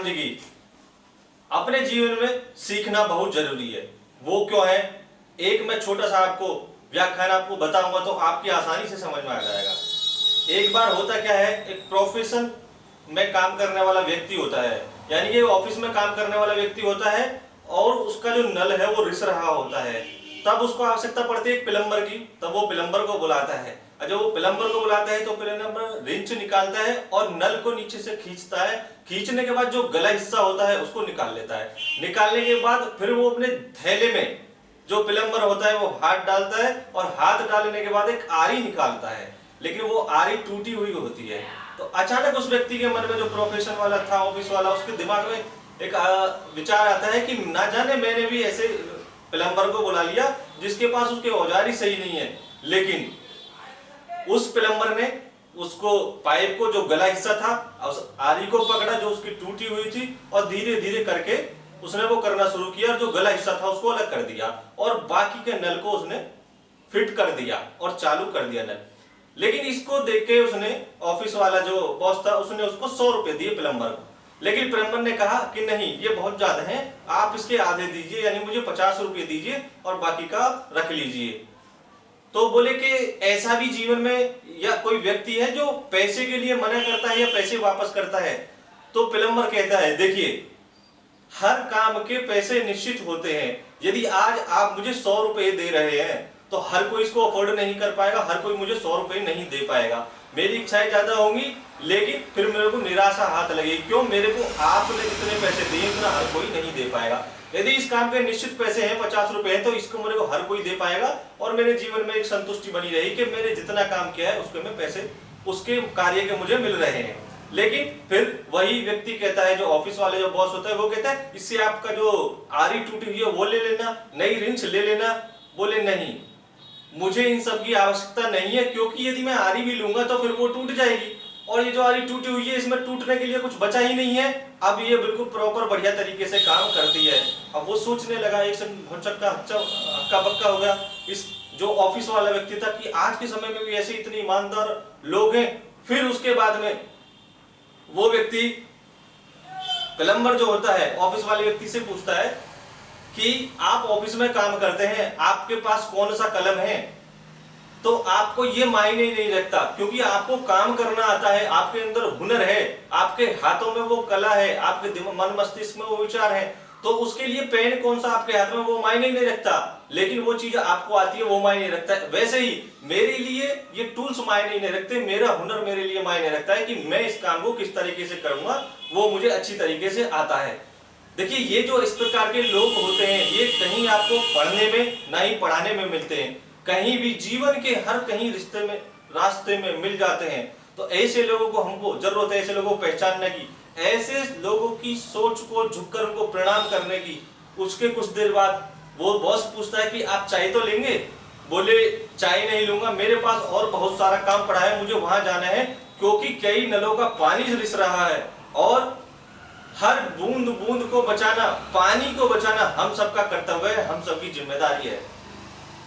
राम जी की, अपने जीवन में सीखना बहुत जरूरी है। वो क्यों है, एक मैं छोटा सा आपको व्याख्यान आपको बताऊंगा तो आपकी आसानी से समझ में आ जाएगा। एक बार होता क्या है, एक प्रोफेशन में काम करने वाला व्यक्ति होता है, यानी कि ऑफिस में काम करने वाला व्यक्ति होता है और उसका जो नल है वो रिस रहा होता है। तब उसको आवश्यकता पड़ती है एक प्लम्बर की, तब वो प्लम्बर को बुलाता है। और जब वो प्लम्बर को बुलाता है तो प्लम्बर रिंच निकालता है और नल को नीचे से खींचता है। खींचने के बाद जो गला हिस्सा होता है उसको निकाल लेता है। निकालने के बाद फिर वो अपने थैले में जो प्लम्बर होता है वो हाथ डालता है और हाथ डालने के बाद एक आरी निकालता है, लेकिन वो आरी टूटी हुई होती है। तो अचानक उस व्यक्ति के मन में, जो प्रोफेशन वाला था, ऑफिस वाला, उसके दिमाग में एक विचार आता है कि ना जाने मैंने भी ऐसे प्लम्बर को बुला लिया जिसके पास उसके औजार ही सही नहीं है। लेकिन उस प्लम्बर ने उसको पाइप को, जो गला हिस्सा था, उस आरी को पकड़ा जो उसकी टूटी हुई थी और धीरे धीरे करके उसने वो करना शुरू किया और जो गला हिस्सा था उसको अलग कर दिया और बाकी के नल को उसने फिट कर दिया और चालू कर दिया नल। लेकिन इसको देख के उसने, ऑफिस वाला जो बॉस था, उसने उसको 100 रुपए दिए प्लम्बर को। लेकिन प्लम्बर ने कहा कि नहीं, ये बहुत ज्यादा है, आप इसके आधे दीजिए, यानी मुझे 50 रुपए दीजिए और बाकी का रख लीजिए। तो बोले कि ऐसा भी जीवन में या कोई व्यक्ति है जो पैसे के लिए मना करता है या पैसे वापस करता है। तो प्लम्बर कहता है, देखिए, हर काम के पैसे निश्चित होते हैं। यदि आज आप मुझे 100 रुपए दे रहे हैं तो हर कोई इसको अफोर्ड नहीं कर पाएगा, हर कोई मुझे 100 रुपए नहीं दे पाएगा। मेरी इच्छाएं ज्यादा होंगी लेकिन फिर मेरे को निराशा हाथ लगेगी, क्यों, मेरे को आपने जितने पैसे दिए उतना हर कोई नहीं दे पाएगा। यदि इस काम के निश्चित पैसे हैं, 50 रुपए हैं, तो इसको मेरे को हर कोई दे पाएगा और मेरे जीवन में एक संतुष्टि बनी रहेगी कि मैंने जितना काम किया है उसके में पैसे, उसके कार्य के मुझे मिल रहे हैं। लेकिन फिर वही व्यक्ति कहता है, जो ऑफिस वाले जो बॉस होता है, वो कहता है इससे आपका जो आरी टूटी हुई है वो ले लेना, नई रिंच ले लेना। बोले नहीं, मुझे इन सब की आवश्यकता नहीं है, क्योंकि यदि मैं आरी भी लूंगा तो फिर वो टूट जाएगी और ये जो आरी टूटी हुई है इसमें टूटने के लिए कुछ बचा ही नहीं है। अब ये बिल्कुल प्रॉपर बढ़िया तरीके से काम करती है। अब वो सोचने लगा, एक हक्का बक्का हो गया इस जो ऑफिस वाला व्यक्ति था कि आज के समय में भी ऐसे इतने ईमानदार लोग हैं। फिर उसके बाद में वो व्यक्ति, प्लम्बर जो होता है, ऑफिस वाले व्यक्ति से पूछता है कि आप ऑफिस में काम करते हैं, आपके पास कौन सा कलम है। तो आपको ये मायने नहीं रखता, क्योंकि आपको काम करना आता है, आपके अंदर हुनर है, आपके हाथों में वो कला है, आपके मन मस्तिष्क में वो विचार है, तो उसके लिए पेन कौन सा आपके हाथ में वो मायने नहीं रखता। लेकिन वो चीज आपको आती है वो मायने रखता है। वैसे ही मेरे लिए ये टूल्स मायने नहीं रखते, मेरा हुनर मेरे लिए मायने रखता है कि मैं इस काम को किस तरीके से करूंगा, वो मुझे अच्छी तरीके से आता है। देखिए, ये जो इस प्रकार के लोग होते हैं, ये कहीं आपको पढ़ने में ना ही पढ़ाने में मिलते हैं, कहीं भी जीवन के हर कहीं रिश्ते में, रास्ते में मिल जाते हैं। तो ऐसे लोगों को हमको जरूरत है, ऐसे लोगों को पहचानने की, ऐसे लोगों की सोच को झुककर उनको प्रणाम करने की। उसके कुछ देर बाद वो बॉस पूछता है कि आप चाय तो लेंगे। बोले चाय नहीं लूंगा, मेरे पास और बहुत सारा काम पड़ा है, मुझे वहां जाना है, क्योंकि कई नलों का पानी रिस रहा है और हर बूंद बूंद को बचाना, पानी को बचाना हम सबका कर्तव्य है, हम सबकी जिम्मेदारी है।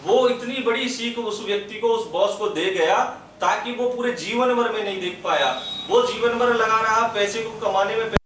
वो इतनी बड़ी सीख उस व्यक्ति को, उस बॉस को दे गया, ताकि वो पूरे जीवन भर में नहीं देख पाया। वो जीवन भर लगा रहा पैसे को कमाने में।